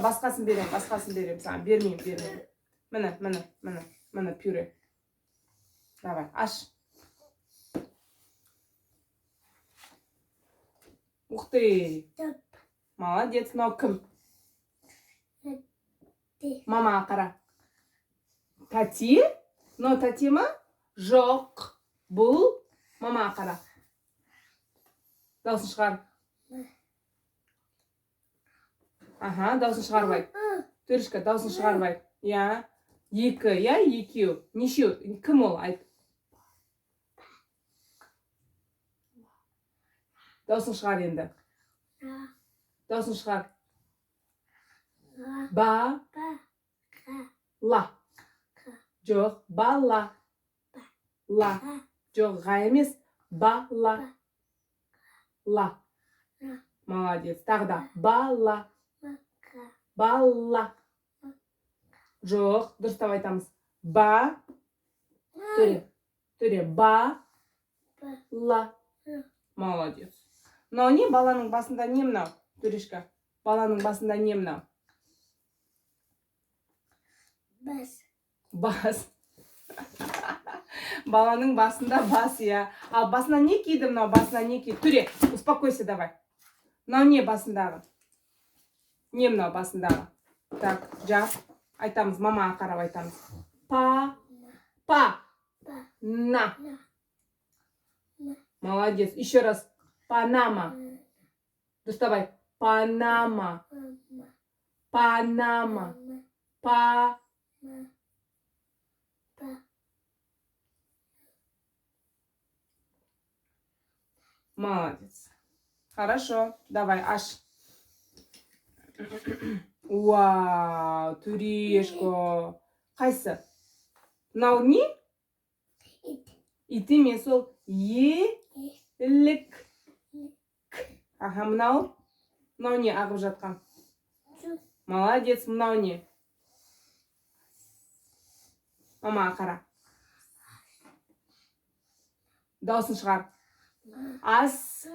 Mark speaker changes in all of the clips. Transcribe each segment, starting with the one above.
Speaker 1: басқасын берем саған. Бермеймін. Міне, пюре. Давай, аш. Ух ты. Молодец, мынау кім? Мамаға қара. Тәте? Мынау тәте ма? Жоқ. Бұл мамаға қара. Даусын шығар. Аха, даусын шығарбай. Төрішка, даусын шығарбай. Я. Екі, я, екеу. Нешеу? Кім ол? Айт. Даусын шығар енді. Даусын шығар. Ба. Ла. Жоқ, бала. Ла. Жоқ, ға емес. Бала. Ла. Молодец. Тағы да. Бала. Бала. Жоқ, дұрыстап айтамыз. Ба. Төре. Ба. Ла. Молодец. Мынау не? Баланың басында не мынау? Төрешка. Баланың басында не мынау? Бас. Баланың басында бас, я. Ал басына не киді мынау? Басына не киді? Төре, успокойся давай. Мынау не басындағы? Не мынау басындағы? Так, жап. Айтамыз, мамаға қарап айтамыз. Па. На. Молодец. Еще раз. Панама. Доставай. Панама. Па. Молодец. Хорошо. Давай, аш. Вау, Төрешко. Қайсы? Мынау не? Ит емес ол. Елік. Аха, мынау? Мынау не ағып жатқан? Молодец, мынау не? Мамаға қара. Даусын шығар. Ас.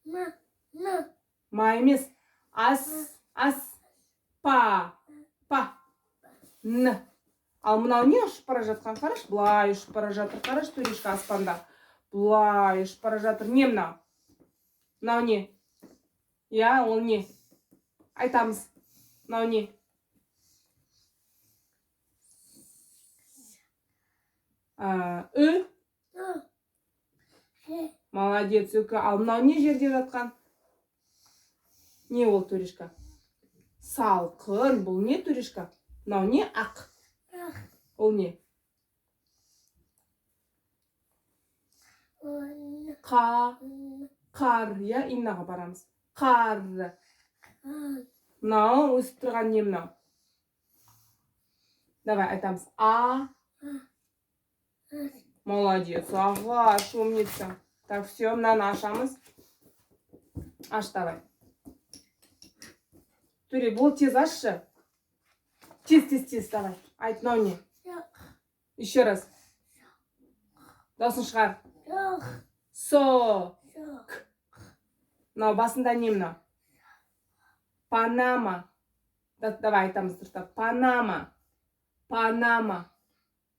Speaker 1: Ма емес. Ас. Па. Н. Ал мынау не ұшып бара жатқан? Қараш, бұлай ұшып бара жатыр. Қараш, Төрешка аспанда. Бұлай ұшып бара жатыр. Не мынау? Мынау не? Я, ол не? Айтамыз. Мынау не? Молодец, үкі. Ал мынау не жерде жатқан? Не ол, Төрешка? Салқын. Бұл не, Төрешка? Мынау не? Ақ. Ол не? Қар. Я, иннаға барамыз. Қар. Мынау өсіп тұрған не мынау? Давай, айтамыз. Молодец. Ага, умница. Так, все, мынаны ашамыз. Аш, давай. Төре, бол тез ашшы. Тез, давай. Айт, мынау не? Еще раз. Даусын шығар. Мынау басында не мынау? Панама. Давай айтамыз дұрыстап. Панама.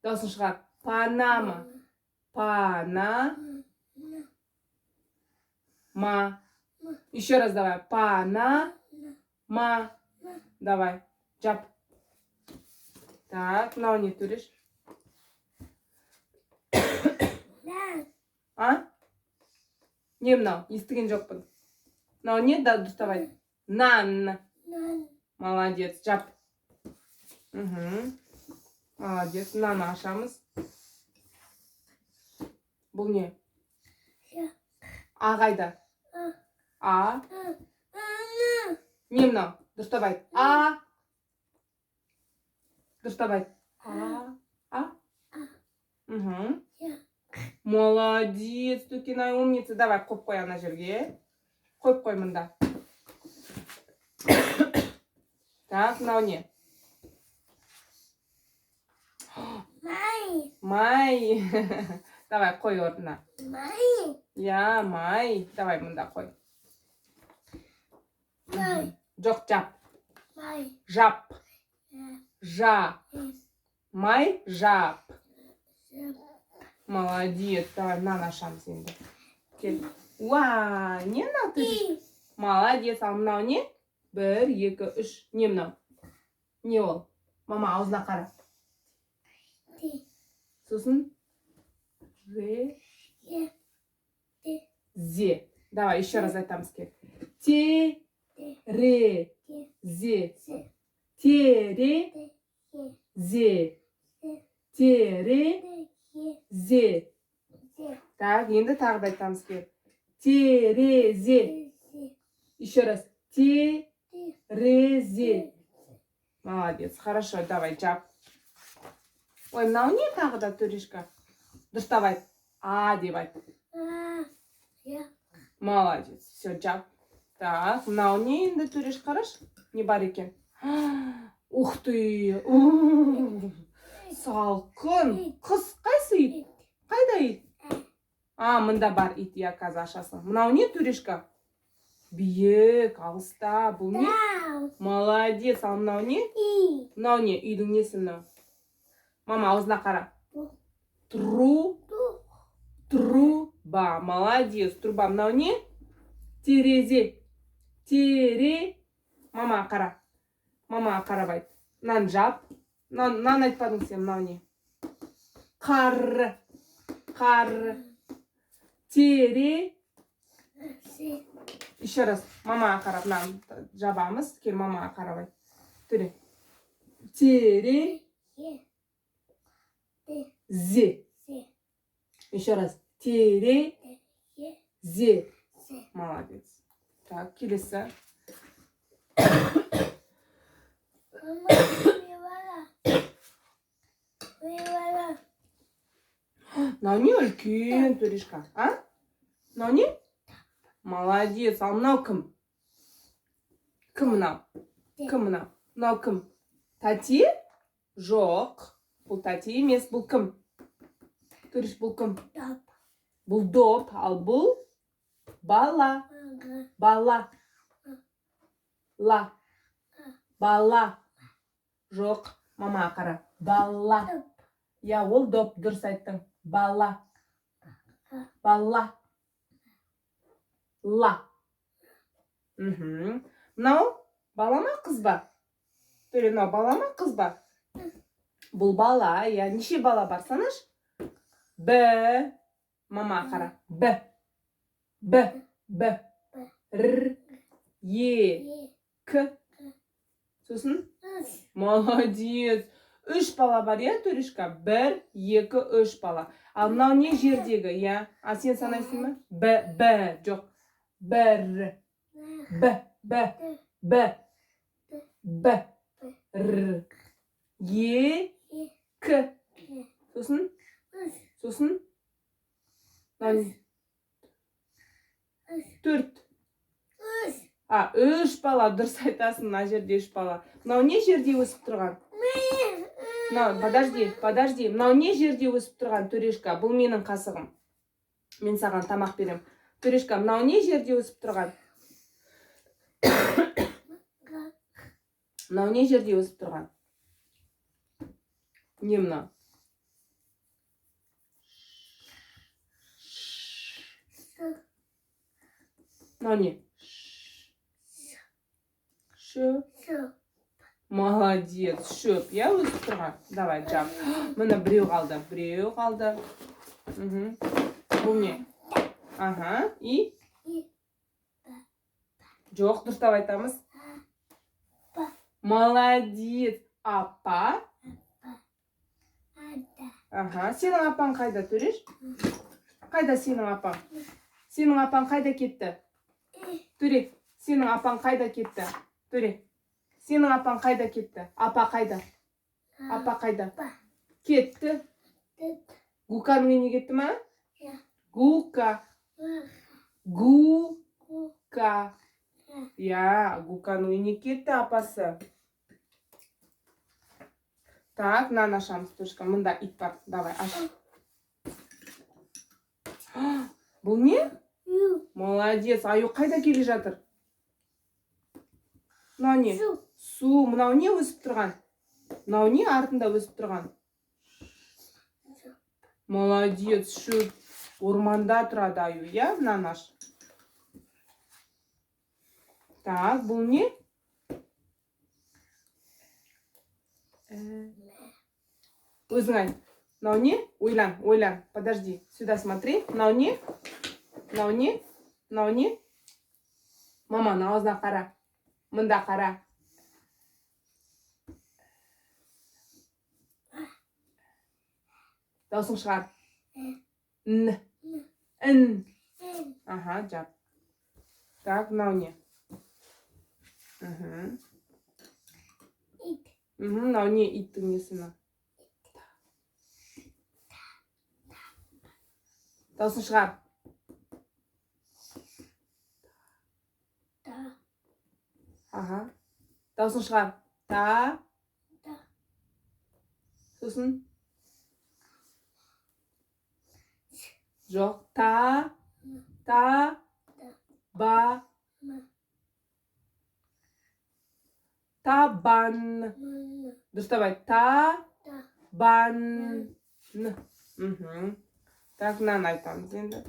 Speaker 1: Даусын шығар. Панама. Еще раз давай. Панама. Давай. Жап. Так, мынау не, Төреш? Не мынау? Естіген жоқпын. Мынау не? Дұрыстап айт. Нан. Молодец. Жап. Молодец. Мынаны ашамыз. Бұл не? А қайда? Не мынау? Дұрыстап айт. Дұрыстап айт. Молодец, Төкенай, умница. Давай, қойып қой ана жерге. Қойып қой мында. Так, мынау не? Май. Давай, қой орнына. Я, май. Давай, мында қой. Жоқ, жап. Жап. Жап. Май, жап. Молодец. Давай мынаны ашамыз енді. Кел. Уа, не мынау төрешка? Молодец. Ал мынау не? 1, 2, 3. Не мынау? Не ол? Мама аузына қара. Сосын? Ре. Зе. Давай еще раз айтамыз кел. Те. Ре. Зе. Тере. Зе. Тере. Зе. Так, енді тағы да айтамыз кел. Терезе. Еще раз. Терезе. Молодец. Хорошо, давай, жап. Ой, мынау не тағы да төрешка? Дұрыстап айт. А деп айт. Молодец. Все, жап. Так, мынау не енді төреш қараш? Не бар екен? Ух ты! Салқын. Қыз қайсы ит? Қайда ит? А, мында бар ит, я қазір ашасың. Мынау не төрешка? Биік, алыста. Бұл не? Молодец. Ал мынау не? Мынау не? Үйдің несі мынау? Мама, аузына қара. Труба. Молодец. Труба. Мынау не? Терезе. Мама, қара. Мама, қарабайды. Мынаны жап. Мынаны айтпадың сен, мынау не? Қар. Тере. Еще раз. Мама қарап, мынаны жабамыз. Кел, мама қарабайды. Төре. Тере. Зе. Еще раз. Тере. Зе. Молодец. Так, келесі. Мынау не үлкен төрешка? А? Мынау не? Молодец. Ал мынау кім? Кім мынау? Мынау кім? Тәте? Жоқ. Бұл тәте емес, бұл кім? Төреш, бұл кім? Бұл доп, ал бұл бала. Бала. Жоқ, мама қара. Бала. Я, ол доп, дұрыс айттың. Бала. Ла. Мынау бала ма, қыз ба? Төре, мынау бала ма, қыз ба? Бұл бала, я, неше бала бар, санаш? Мама қара. Р. Е. К. Сосын? Молодец. 3 бала бар, я, төрешка? 1, 2, 3 бала. Ал мынау не жердегі, я? А сен санайсың ма? Жоқ. 1. Р. Е. К. Сосын? Сосын? 4. 3 бала, дұрыс айтасың, мына жерде 3 бала. Мынау не жерде өсіп тұрған? Подожди. Мынау не жерде өсіп тұрған, төрешка? Бұл менің қасығым. Мен саған тамақ берем. Төрешка, мынау не жерде өсіп тұрған? Мынау не жерде өсіп тұрған? Не мынау? Мынау не? Шөп. Молодец. Шөп. Я өсіп тұрған. Давай, жап. Мына біреу қалды. Бұл не? Ага. И? Жоқ, дұрыстап айтамыз. Молодец. Апа. Ага. Сенің апаң қайда, Төреш? Қайда сенің апаң? Сенің апаң қайда кетті? Төре, сенің апаң қайда кетті? Төре, сенің апаң қайда кетті? Апа қайда? Апа қайда? Кетті. Гуканың үйіне кетті ма? Гука. Я, Гуканың үйіне кетті апасы. Так, мынаны ашамыз, Төрешка. Мында ит бар. Давай, аш. Бұл не? Молодец. Аю қайда келе жатыр? Мынау не? Су, мынау не өсіп тұрған? Мынау не артында өсіп тұрған? Молодец, шөп. Орманда тұрады аю, я, нанаш. Так, бұл не? Өзің айт. Мынау не? Ойлан, ойлан. Подожди, сюда смотри. Мынау не? Мынау не? Мынау не? Маманың аузына қара. Мында қара. Даусың шығар. Н. Н. Ага, жап. Так, мынау не? Мынау не? Иттің несі мынау? Даусың шығар. Ага. Даусың шығар. Та. Сосын? Жоқ. Та. Та. Ба. Табан. Дұрыстап айт. Та. Бан. Так, мынаны айтамыз енді.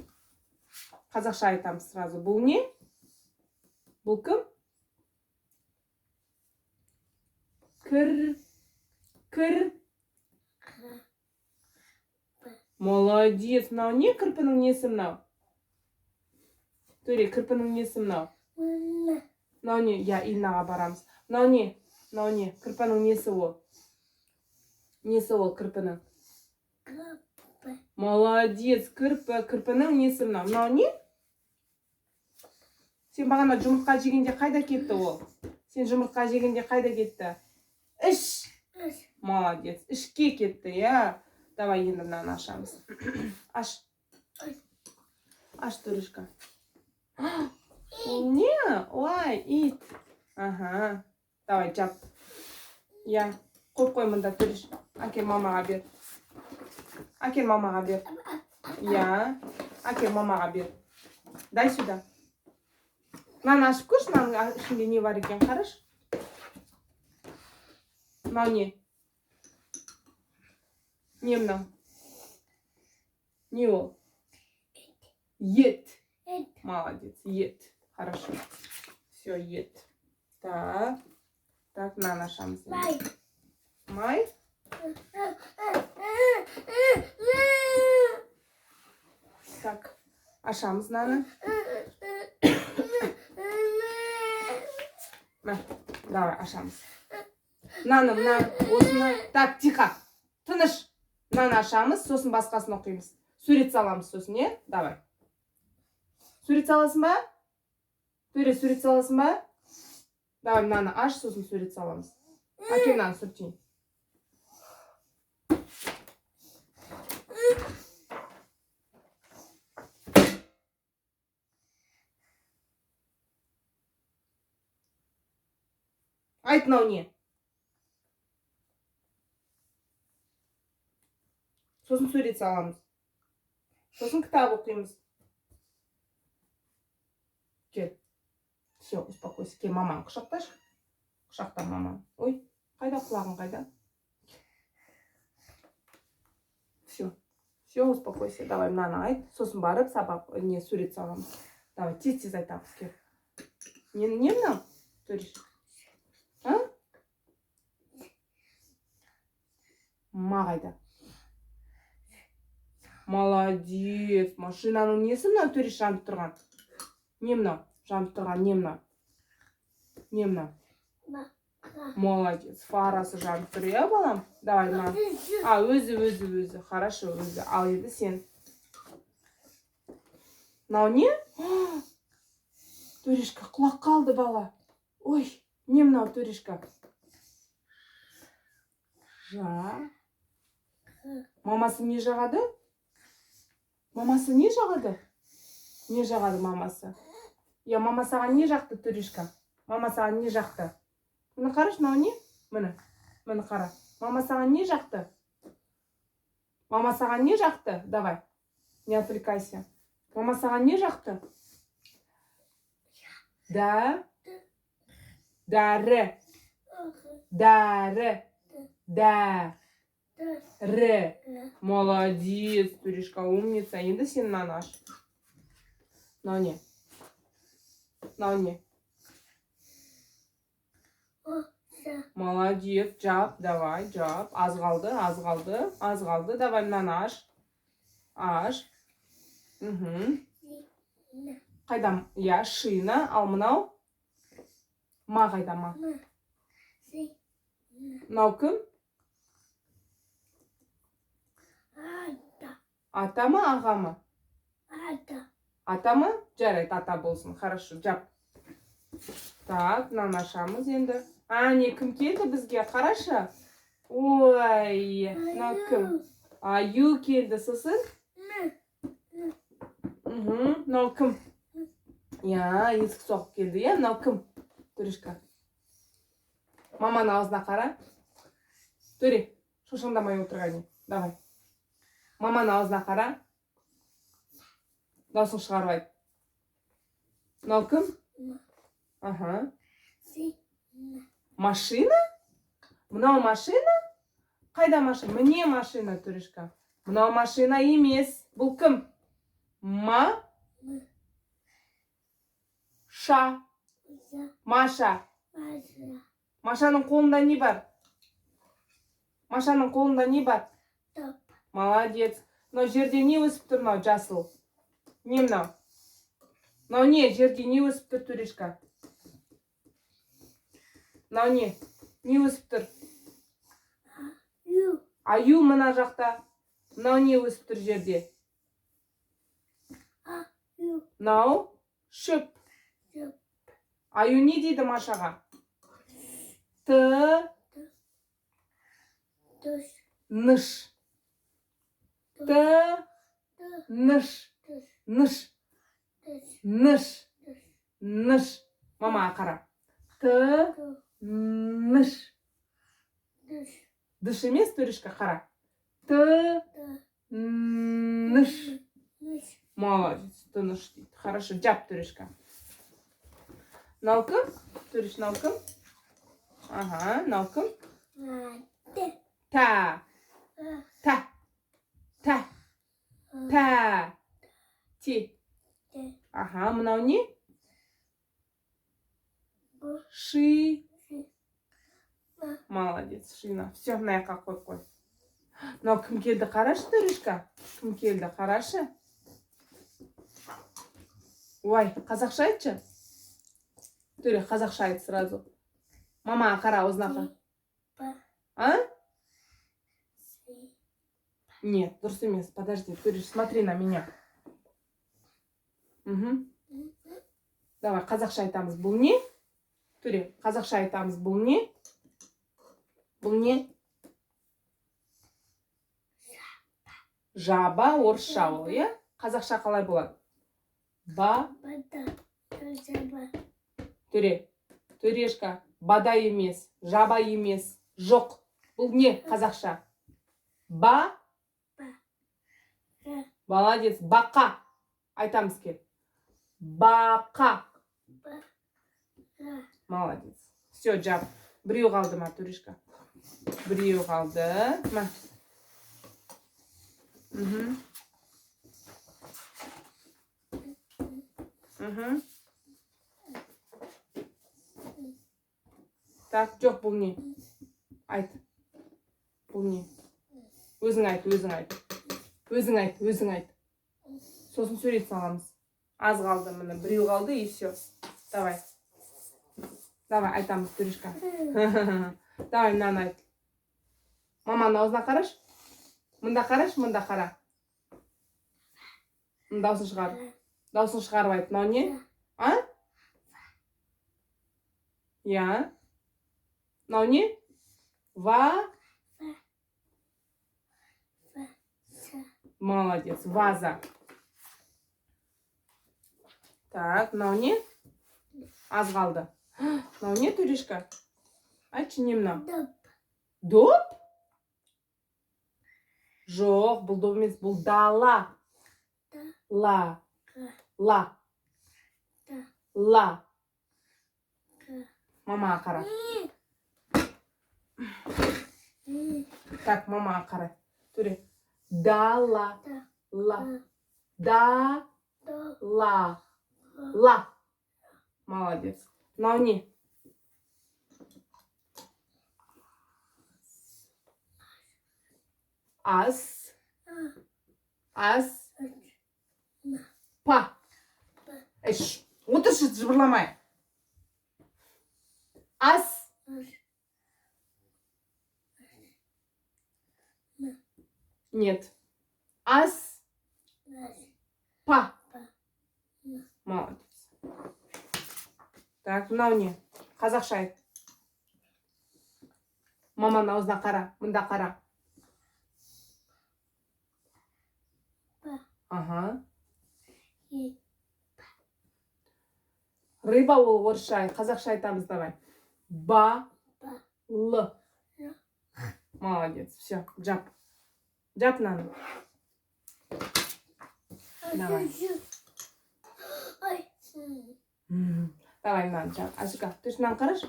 Speaker 1: Қазақша айтамыз сразу. Бұл не? Бұл кім? Кір. Кір. Молодец. Мынау не? Кірпінің несі мынау? Төре, кірпінің несі мынау? Мынау не? Я Ильнаға барамыз. Мынау не? Мынау не? Кірпінің несі ол? Несі ол кірпінің? Молодец. Кірпінің несі мынау? Мынау не? Сен бағана жұмыртқа жегенде қайда кетті ол? Сен жұмыртқа жегенде қайда кетті? Іш. Молодец. Ішке кетті, я. Давай енді мынаны ашамыз. Аш. Аш, Турышка. Не? Ой, ит. Ага. Давай, жап. Я. Қойып қой мында, Турыш. Әкел мамаға бер. Әкел мамаға бер. Я. Әкел мамаға бер. Дай сюда. Мынаны ашып көрші, мынаның ішінде не бар екен, қараш. Мынау не? Не мынау? Не ол? Ет. Молодец, ет. Хорошо. Все, ет. Так. Так, мынаны ашамыз. Май. Май? Так, ашамыз мынаны. Давай, ашамыз. Мынаны, осыны. Так, тихо. Тыныш. Мынаны ашамыз, сосын басқасын оқимыз. Сурет саламыз сосын, не? Давай. Сурет саласың ба? Төре, сурет саласың ба? Давай, мынаны аш, сосын сурет саламыз. Әкел мынаны сүртейін. Айт, мынау не? Сосын сурет саламыз. Сосын кітап оқимыз. Кел. Все, успокойся. Кел, маманы құшақташы. Құшақта маманы. Ой, қайда құлағың, қайда? Все. Все, успокойся. Давай, мынаны айт. Сосын барып, сабақ, не, сурет саламыз. Давай, тез-тез айтамыз. Кел. Не мынау? Төреш. А? Ма қайда? Молодец. Машинаның несі мынау? Төреш жанып тұрған. Не мынау? Жанып тұрған не мынау? Не мынау? Молодец. Фарасы жанып тұр, я, балам? Давай, мынау. А, өзі. Хорошо, өзі. Ал енді сен. Мынау не? Төрешка, құлақ қалды, бала. Ой, не мынау, Төрешка? Жа. Мамасы не жағады? Мамасы не жағады? Не жағады мамасы? Я, мама саған не жақты, Төрешка? Мама саған не жақты? Мені қараш, мынау не? Мені қара. Мама саған не жақты? Мама саған не жақты? Давай. Не отвлекайся. Мама саған не жақты? Да? Дәрі. Дәрі. Дәрі. Молодец, Туришка, умница. Енді сен мынаны аш. Мынау не? Мынау не? Молодец, жап, давай, жап. Аз қалды, аз қалды, аз қалды. Давай мынаны аш. Аш. Қайда? Я, шина. Ал мынау? Ма қайда ма? Мынау кім? Ата ма, аға ма? Ата ма? Жарайды, ата болсын. Хорошо, жап. Так, мынаны ашамыз енді. Не кім келді бізге? Қарашы. Ой, мынау кім? Аю келді, сосын? Мынау кім? Есік соғып келді, мынау кім? Туришка. Маманың аузына қара. Төре, шошаңдамай отырғаны. Давай. Маманың аузына қара. Даусың шығарып айт. Мынау кім? Машина? Мынау машина? Қайда машина? Міне машина, Туришка. Мынау машина емес. Бұл кім? Ша. Маша. Машаның қолында не бар? Машаның қолында не бар? Топ. Молодец. Мынау жерде не өсіп тұр, мынау жасыл? Не мынау? Мынау не? Жерде не өсіп тұр, Туришка? Мынау не? Не өсіп тұр? Аю мына жақта. Мынау не өсіп тұр жерде? Мынау шөп. Аю не дейді Машаға? Ныш. Ныш. Ныш. Ныш. Ныш. Мама қара. Ныш. Дыш емес, Туришка, қара. Ныш. Молодец, тыныш дейді. Хорошо, жап, Туришка. Мынау кім? Туриш, мынау кім? Мынау кім? Та. Те. Мынау не? Ши. Молодец, шина. Все, мына жаққа қойып қой. Мынау кім келді, қарашы, Туришка. Кім келді, қарашы. Ой, қазақша айтшы. Төре, қазақша айт сразу. Мама, қара, аузына қара. Нет, дұрыс емес. Подожди, Төре, смотри на меня. Давай, қазақша айтамыз. Бұл не? Төре, қазақша айтамыз. Бұл не? Бұл не? Жаба, орысша ол, е? Қазақша қалай болады? Төре, Төрешка, бада емес, жаба емес, жоқ. Бұл не қазақша? Молодец, бақа. Айтамыз кел. Бақа. Молодец. Все, жап. Біреу қалды ма, Төрешка? Біреу қалды. Ма. Так, жоқ, бұл не? Айт. Бұл не? Өзің айт, өзің айт. Өзің айт, өзің айт. Сосын сурет саламыз. Аз қалды, міне, біреу қалды, и все. Давай. Давай, айтамыз, Туришка. Давай, мынаны айт. Маманың аузына қараш. Мында қараш, мында қара. Даусын шығар. Даусын шығарып айт. Мынау не? Я. Мынау не? Молодец, ваза. Так, мынау не? Аз қалды. Мынау не, Туришка? Айтшы, не мынау? Доп? Жоқ, бұл доп емес, бұл дала. Ла. Мама қара. Так, мамаға қарай. Төре. Дала. Ла. Да. Ла. Ла. Молодец. Мынау не? Ас. Ас. Па. Эш. Отыршы, жыбырламай. Ас. Нет. Ас. Па. Молодец. Так, мынау не? Қазақша айт. Маманың аузына қара. Мында қара. Ага. Рыба ол орысша айт. Қазақша айтамыз давай. Ба. Л. Молодец. Все, жап. Жап мынаны. Давай. Давай мынаны жап. Ашика, ты мынаны қарашы.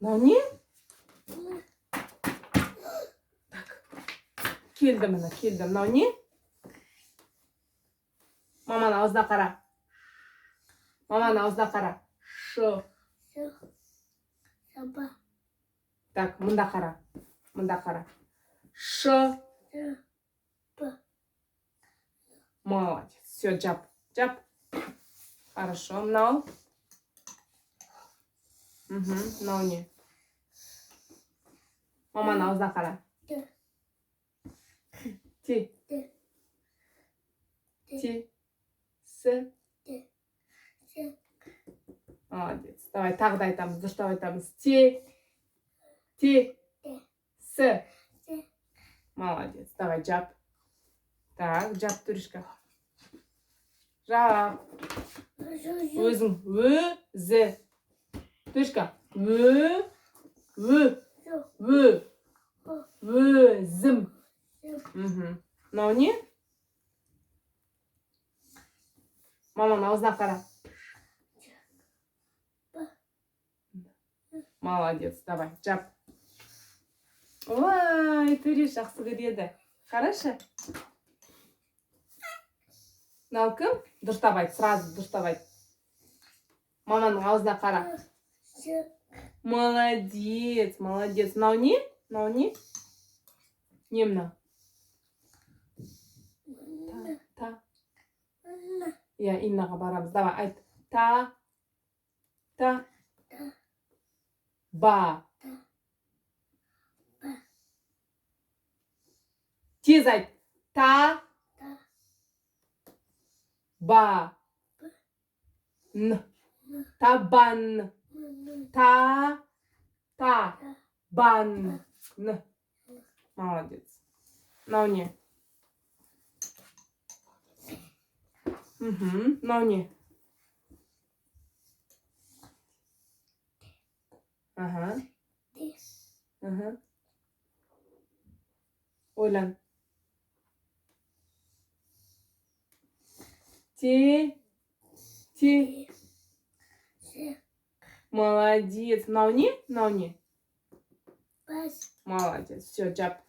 Speaker 1: Мынау не? Так. Келді мына, келді. Мынау не? Маманың аузына қара. Маманың аузына қара. Ш. Так, мында қара. Мында қара. Ш. Молодец. Все, жап. Жап. Хорошо. Мынау. Мынау не? Маманың аузына қара. Ти. Ти. С. Молодец. Давай тағы да айтамыз. Дұрыстап айтамыз. Ти. Ти. С. Молодец. Давай жап. Так, жап, Туришка. Жап. Өзің. Өзі. Туришка. Өзім. Мынау не? Маманың аузына қара. Молодец. Давай, жап. Ой, Туриш жақсы көреді. Қарашы. Мынау кім? Дұрыстап айт, сразу дұрыстап айт. Маманың аузына қара. Молодец, молодец. Мынау не? Мынау не? Не мынау? Та. Иә, иннаға барамыз. Давай, айт. Та. Та. Ба. Тез айт. Та. Ба. Н. Табан. Та. Та. Бан. Н. Молодец. Мынау не? Мынау не? Ага. Ага. Ойлан. Ти. Ти. Молодец. Мынау не? Мынау не? Молодец. Все, жап.